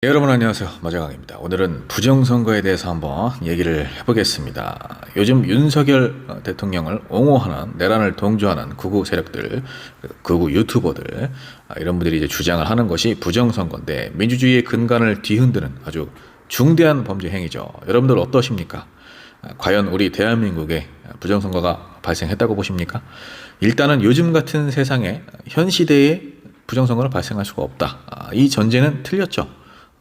네, 여러분 안녕하세요. 마자강입니다. 오늘은 부정선거에 대해서 한번 얘기를 해보겠습니다. 요즘 윤석열 대통령을 옹호하는, 내란을 동조하는 극우 세력들, 극우 유튜버들, 이런 분들이 이제 주장을 하는 것이 부정선거인데 민주주의의 근간을 뒤흔드는 아주 중대한 범죄 행위죠. 여러분들 어떠십니까? 과연 우리 대한민국에 부정선거가 발생했다고 보십니까? 일단은 요즘 같은 세상에 현 시대에 부정선거는 발생할 수가 없다. 이 전제는 틀렸죠.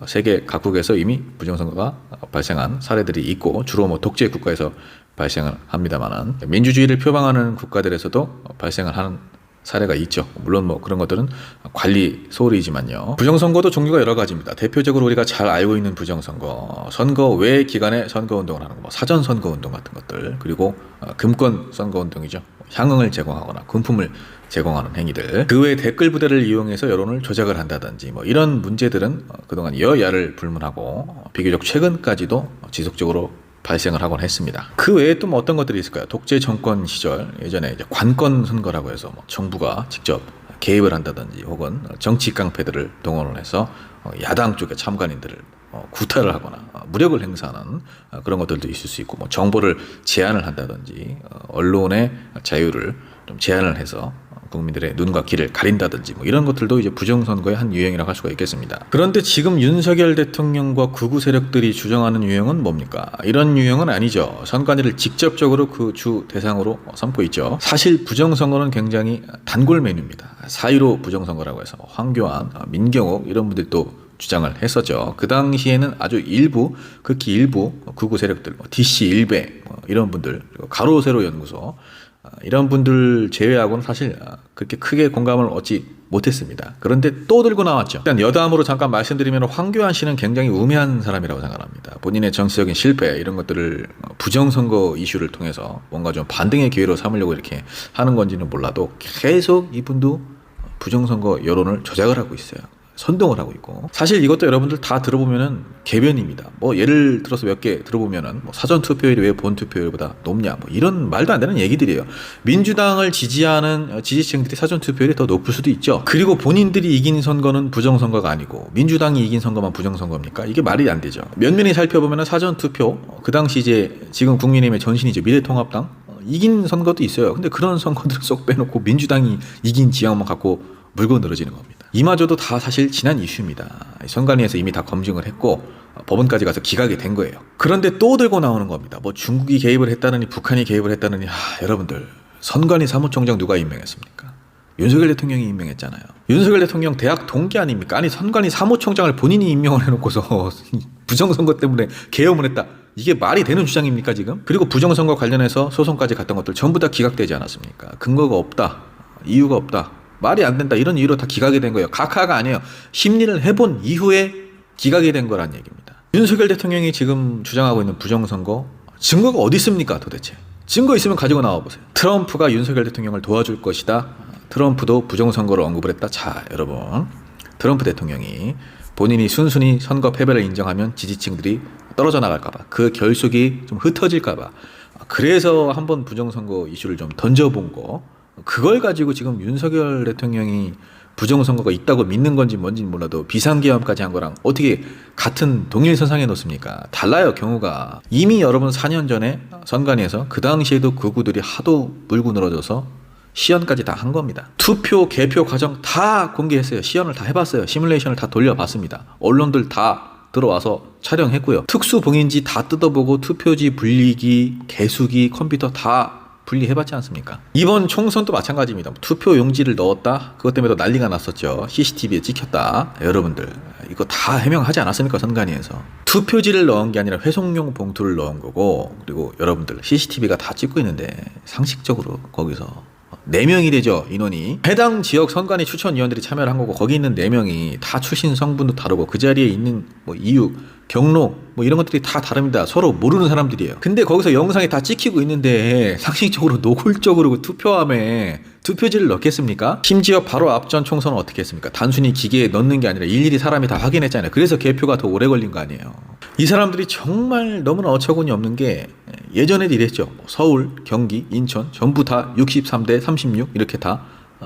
세계 각국에서 이미 부정선거가 발생한 사례들이 있고 주로 독재 국가에서 발생을 합니다만은 민주주의를 표방하는 국가들에서도 발생을 하는 사례가 있죠. 물론 그런 것들은 관리 소홀이지만요. 부정선거도 종류가 여러 가지입니다. 대표적으로 우리가 잘 알고 있는 부정선거, 선거 외 기간에 선거운동을 하는 거, 사전선거운동 같은 것들, 그리고 금권 선거운동이죠. 향응을 제공하거나 금품을 제공하는 행위들, 그 외 댓글 부대를 이용해서 여론을 조작을 한다든지 이런 문제들은 그동안 여야를 불문하고 비교적 최근까지도 지속적으로 발생을 하곤 했습니다. 그 외에 또 어떤 것들이 있을까요? 독재 정권 시절 예전에 이제 관권 선거라고 해서 정부가 직접 개입을 한다든지 혹은 정치 깡패들을 동원을 해서 야당 쪽의 참관인들을 구타를 하거나 무력을 행사하는 그런 것들도 있을 수 있고 정보를 제한을 한다든지 언론의 자유를 좀 제한을 해서 국민들의 눈과 귀를 가린다든지 이런 것들도 이제 부정선거의 한 유형이라고 할 수가 있겠습니다. 그런데 지금 윤석열 대통령과 극우 세력들이 주장하는 유형은 뭡니까? 이런 유형은 아니죠. 선관위를 직접적으로 그 주 대상으로 삼고 있죠. 사실 부정선거는 굉장히 단골 메뉴입니다. 4.15 부정선거라고 해서 황교안, 민경욱 이런 분들도 주장을 했었죠. 그 당시에는 아주 일부, 극히 일부 극우 세력들, DC 일베 이런 분들, 그리고 가로세로 연구소 이런 분들 제외하고는 사실 그렇게 크게 공감을 얻지 못했습니다. 그런데 또 들고 나왔죠. 일단 여담으로 잠깐 말씀드리면 황교안 씨는 굉장히 우매한 사람이라고 생각합니다. 본인의 정치적인 실패 이런 것들을 부정선거 이슈를 통해서 뭔가 좀 반등의 기회로 삼으려고 이렇게 하는 건지는 몰라도 계속 이분도 부정선거 여론을 조작을 하고 있어요. 선동을 하고 있고, 사실 이것도 여러분들 다 들어보면은 개변입니다. 예를 들어서 몇 개 들어보면은 사전 투표율이 왜 본 투표율보다 높냐, 이런 말도 안 되는 얘기들이에요. 민주당을 지지하는 지지층들이 사전 투표율이 더 높을 수도 있죠. 그리고 본인들이 이긴 선거는 부정선거가 아니고 민주당이 이긴 선거만 부정선거입니까? 이게 말이 안 되죠. 면면히 살펴보면은 사전 투표, 그 당시 이제 지금 국민의힘의 전신이죠, 미래통합당 이긴 선거도 있어요. 근데 그런 선거들을 쏙 빼놓고 민주당이 이긴 지역만 갖고 물고 늘어지는 겁니다. 이마저도 다 사실 지난 이슈입니다. 선관위에서 이미 다 검증을 했고 법원까지 가서 기각이 된 거예요. 그런데 또 들고 나오는 겁니다. 중국이 개입을 했다느니 북한이 개입을 했다느니, 여러분들 선관위 사무총장 누가 임명했습니까? 윤석열 대통령이 임명했잖아요. 윤석열 대통령 대학 동기 아닙니까? 아니 선관위 사무총장을 본인이 임명을 해놓고서 부정선거 때문에 계엄을 했다. 이게 말이 되는 주장입니까 지금? 그리고 부정선거 관련해서 소송까지 갔던 것들 전부 다 기각되지 않았습니까? 근거가 없다, 이유가 없다, 말이 안 된다, 이런 이유로 다 기각이 된 거예요. 각하가 아니에요. 심리를 해본 이후에 기각이 된 거란 얘기입니다. 윤석열 대통령이 지금 주장하고 있는 부정선거 증거가 어디 있습니까 도대체? 증거 있으면 가지고 나와보세요. 트럼프가 윤석열 대통령을 도와줄 것이다, 트럼프도 부정선거를 언급을 했다. 자 여러분, 트럼프 대통령이 본인이 순순히 선거 패배를 인정하면 지지층들이 떨어져 나갈까봐, 그 결속이 좀 흩어질까봐, 그래서 한번 부정선거 이슈를 좀 던져본 거, 그걸 가지고 지금 윤석열 대통령이 부정선거가 있다고 믿는 건지 뭔지는 몰라도 비상계엄까지 한 거랑 어떻게 같은 동일선상에 놓습니까? 달라요, 경우가. 이미 여러분 4년 전에 선관위에서 그 당시에도 극우들이 하도 물고 늘어져서 시연까지 다 한 겁니다. 투표 개표 과정 다 공개했어요. 시연을 다 해봤어요. 시뮬레이션을 다 돌려봤습니다. 언론들 다 들어와서 촬영했고요. 특수봉인지 다 뜯어보고 투표지 분리기, 개수기, 컴퓨터 다 분리해봤지 않습니까? 이번 총선도 마찬가지입니다. 투표 용지를 넣었다, 그것 때문에 난리가 났었죠. CCTV에 찍혔다. 여러분들 이거 다 해명하지 않았습니까? 선관위에서 투표지를 넣은 게 아니라 회송용 봉투를 넣은 거고, 그리고 여러분들 CCTV가 다 찍고 있는데 상식적으로 거기서 4명이 되죠, 인원이. 해당 지역 선관위 추천위원들이 참여를 한 거고, 거기 있는 4명이 다 출신 성분도 다르고 그 자리에 있는 이유, 경로 이런 것들이 다 다릅니다. 서로 모르는 사람들이에요. 근데 거기서 영상이 다 찍히고 있는데 상식적으로 노골적으로 투표함에 투표지를 넣겠습니까? 심지어 바로 앞전 총선은 어떻게 했습니까? 단순히 기계에 넣는 게 아니라 일일이 사람이 다 확인했잖아요. 그래서 개표가 더 오래 걸린 거 아니에요. 이 사람들이 정말 너무나 어처구니 없는 게, 예전에도 이랬죠. 서울, 경기, 인천 전부 다 63대 36 이렇게 다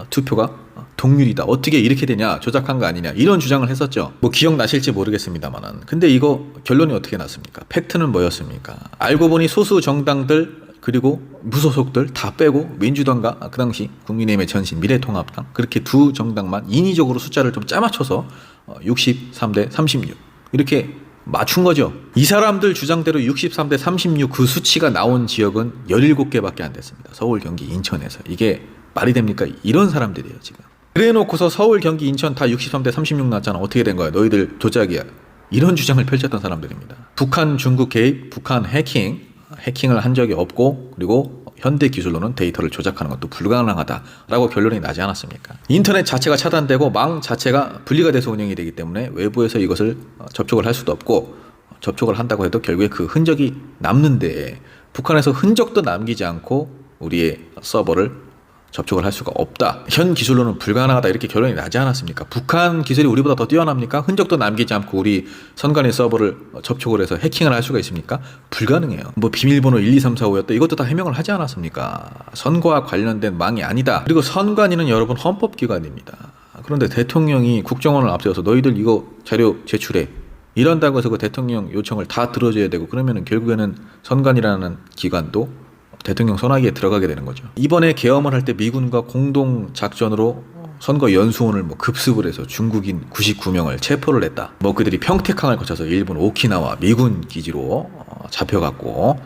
투표가 동률이다. 어떻게 이렇게 되냐? 조작한 거 아니냐? 이런 주장을 했었죠. 뭐 기억나실지 모르겠습니다만은. 근데 이거 결론이 어떻게 났습니까? 팩트는 뭐였습니까? 알고 보니 소수 정당들 그리고 무소속들 다 빼고 민주당과 그 당시 국민의힘의 전신 미래통합당 그렇게 두 정당만 인위적으로 숫자를 좀 짜맞춰서 63대 36 이렇게 맞춘 거죠. 이 사람들 주장대로 63대 36 그 수치가 나온 지역은 17개밖에 안 됐습니다. 서울, 경기, 인천에서. 이게 말이 됩니까? 이런 사람들이에요 지금. 그래 놓고서 서울, 경기, 인천 다 63대 36 났잖아. 어떻게 된 거야? 너희들 조작이야. 이런 주장을 펼쳤던 사람들입니다. 북한, 중국 개입, 북한 해킹을 한 적이 없고 그리고 현대 기술로는 데이터를 조작하는 것도 불가능하다라고 결론이 나지 않았습니까? 인터넷 자체가 차단되고 망 자체가 분리가 돼서 운영이 되기 때문에 외부에서 이것을 접촉을 할 수도 없고 접촉을 한다고 해도 결국에 그 흔적이 남는데 북한에서 흔적도 남기지 않고 우리의 서버를 접촉을 할 수가 없다. 현 기술로는 불가능하다. 이렇게 결론이 나지 않았습니까? 북한 기술이 우리보다 더 뛰어납니까? 흔적도 남기지 않고 우리 선관위 서버를 접촉을 해서 해킹을 할 수가 있습니까? 불가능해요. 뭐 비밀번호 1, 2, 3, 4, 5였다. 이것도 다 해명을 하지 않았습니까? 선거와 관련된 망이 아니다. 그리고 선관위는 여러분 헌법기관입니다. 그런데 대통령이 국정원을 앞세워서 너희들 이거 자료 제출해. 이런다고 해서 그 대통령 요청을 다 들어줘야 되고 그러면은 결국에는 선관위라는 기관도 대통령 손아귀에 들어가게 되는 거죠. 이번에 계엄을 할 때 미군과 공동 작전으로 선거 연수원을 뭐 급습을 해서 중국인 99명을 체포를 했다. 뭐 그들이 평택항을 거쳐서 일본 오키나와 미군 기지로 잡혀갔고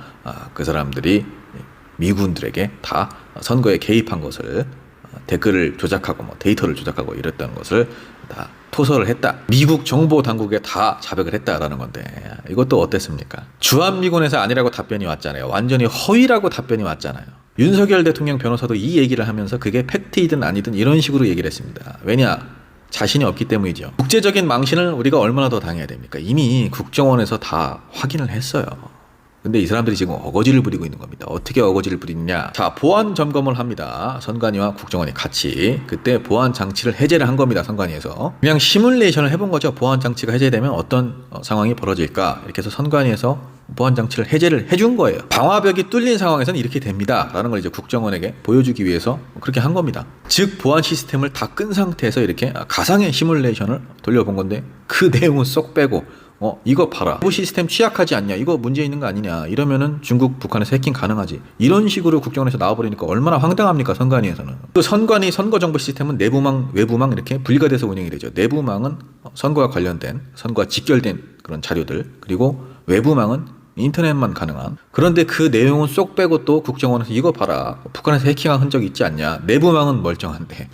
그 사람들이 미군들에게 다 선거에 개입한 것을 댓글을 조작하고 뭐 데이터를 조작하고 이랬다는 것을 다 토설을 했다. 미국 정보 당국에 다 자백을 했다라는 건데 이것도 어땠습니까? 주한미군에서 아니라고 답변이 왔잖아요. 완전히 허위라고 답변이 왔잖아요. 윤석열 대통령 변호사도 이 얘기를 하면서 그게 팩트이든 아니든 이런 식으로 얘기를 했습니다. 왜냐? 자신이 없기 때문이죠. 국제적인 망신을 우리가 얼마나 더 당해야 됩니까? 이미 국정원에서 다 확인을 했어요. 근데 이 사람들이 지금 어거지를 부리고 있는 겁니다. 어떻게 어거지를 부리느냐? 자, 보안 점검을 합니다. 선관위와 국정원이 같이. 그때 보안 장치를 해제를 한 겁니다. 선관위에서. 그냥 시뮬레이션을 해본 거죠. 보안 장치가 해제되면 어떤 상황이 벌어질까? 이렇게 해서 선관위에서 보안 장치를 해제를 해준 거예요. 방화벽이 뚫린 상황에서는 이렇게 됩니다. 라는 걸 이제 국정원에게 보여주기 위해서 그렇게 한 겁니다. 즉 보안 시스템을 다 끈 상태에서 이렇게 가상의 시뮬레이션을 돌려본 건데 그 내용은 쏙 빼고 이거 봐라. 내부 시스템 취약하지 않냐? 이거 문제 있는 거 아니냐? 이러면은 중국, 북한에서 해킹 가능하지. 이런 식으로 국정원에서 나와버리니까 얼마나 황당합니까? 선관위에서는. 그 선관위 선거정보 시스템은 내부망, 외부망 이렇게 분리가 돼서 운영이 되죠. 내부망은 선거와 관련된, 선거와 직결된 그런 자료들, 그리고 외부망은 인터넷만 가능한. 그런데 그 내용은 쏙 빼고 또 국정원에서 이거 봐라. 북한에서 해킹한 흔적이 있지 않냐? 내부망은 멀쩡한데.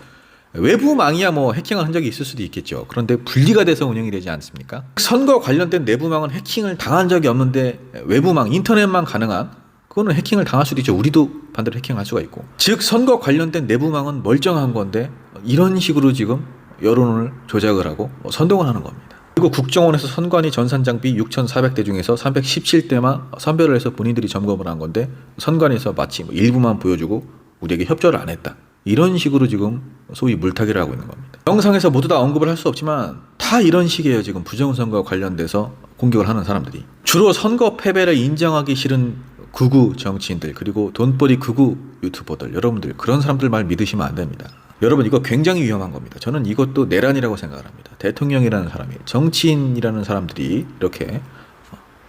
외부망이야 뭐 해킹한 흔적이 있을 수도 있겠죠. 그런데 분리가 돼서 운영이 되지 않습니까? 선거 관련된 내부망은 해킹을 당한 적이 없는데 외부망, 인터넷만 가능한 그거는 해킹을 당할 수도 있죠. 우리도 반대로 해킹할 수가 있고. 즉 선거 관련된 내부망은 멀쩡한 건데 이런 식으로 지금 여론을 조작을 하고 선동을 하는 겁니다. 그리고 국정원에서 선관위 전산장비 6,400대 중에서 317대만 선별을 해서 본인들이 점검을 한 건데 선관위에서 마치 뭐 일부만 보여주고 우리에게 협조를 안 했다. 이런 식으로 지금 소위 물타기를 하고 있는 겁니다. 영상에서 모두 다 언급을 할 수 없지만 다 이런 식이에요. 지금 부정선거와 관련돼서 공격을 하는 사람들이. 주로 선거 패배를 인정하기 싫은 극우 정치인들 그리고 돈벌이 극우 유튜버들 여러분들 그런 사람들 말 믿으시면 안 됩니다. 여러분 이거 굉장히 위험한 겁니다. 저는 이것도 내란이라고 생각을 합니다. 대통령이라는 사람이 정치인이라는 사람들이 이렇게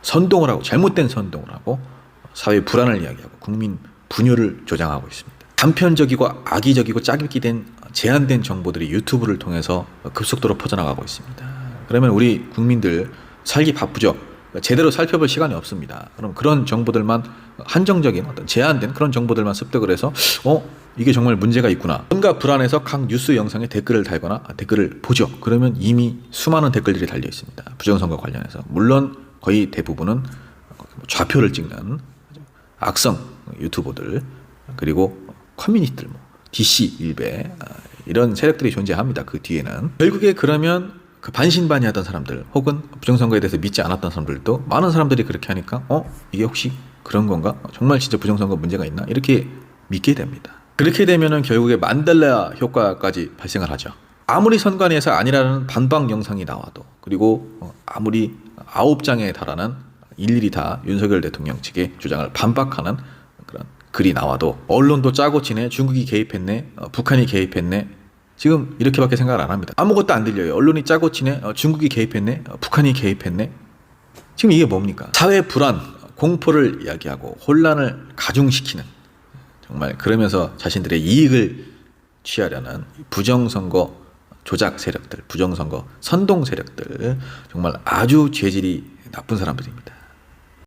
선동을 하고 잘못된 선동을 하고 사회 불안을 이야기하고 국민 분열을 조장하고 있습니다. 단편적이고 악의적이고 짜깁기 된 제한된 정보들이 유튜브를 통해서 급속도로 퍼져나가고 있습니다. 그러면 우리 국민들 살기 바쁘죠. 제대로 살펴볼 시간이 없습니다. 그럼 그런 정보들만 한정적인 어떤 제한된 그런 정보들만 습득을 해서 이게 정말 문제가 있구나. 뭔가 불안해서 각 뉴스 영상에 댓글을 달거나 댓글을 보죠. 그러면 이미 수많은 댓글들이 달려 있습니다. 부정선거 관련해서. 물론 거의 대부분은 좌표를 찍는 악성 유튜버들 그리고 커뮤니티들 DC 일베 이런 세력들이 존재합니다. 그 뒤에는 결국에 그러면 그 반신반의하던 사람들 혹은 부정선거에 대해서 믿지 않았던 사람들도 많은 사람들이 그렇게 하니까 이게 혹시 그런 건가? 정말 진짜 부정선거 문제가 있나? 이렇게 믿게 됩니다. 그렇게 되면은 결국에 만델라 효과까지 발생을 하죠. 아무리 선관위에서 아니라는 반박 영상이 나와도 그리고 아무리 9장에 달하는 일일이 다 윤석열 대통령 측의 주장을 반박하는 그런 글이 나와도 언론도 짜고 치네, 중국이 개입했네, 북한이 개입했네, 지금 이렇게밖에 생각을 안 합니다. 아무것도 안 들려요. 언론이 짜고 치네. 중국이 개입했네. 북한이 개입했네. 지금 이게 뭡니까? 사회 불안, 공포를 이야기하고 혼란을 가중시키는, 정말 그러면서 자신들의 이익을 취하려는 부정선거 조작 세력들, 부정선거 선동 세력들, 정말 아주 죄질이 나쁜 사람들입니다.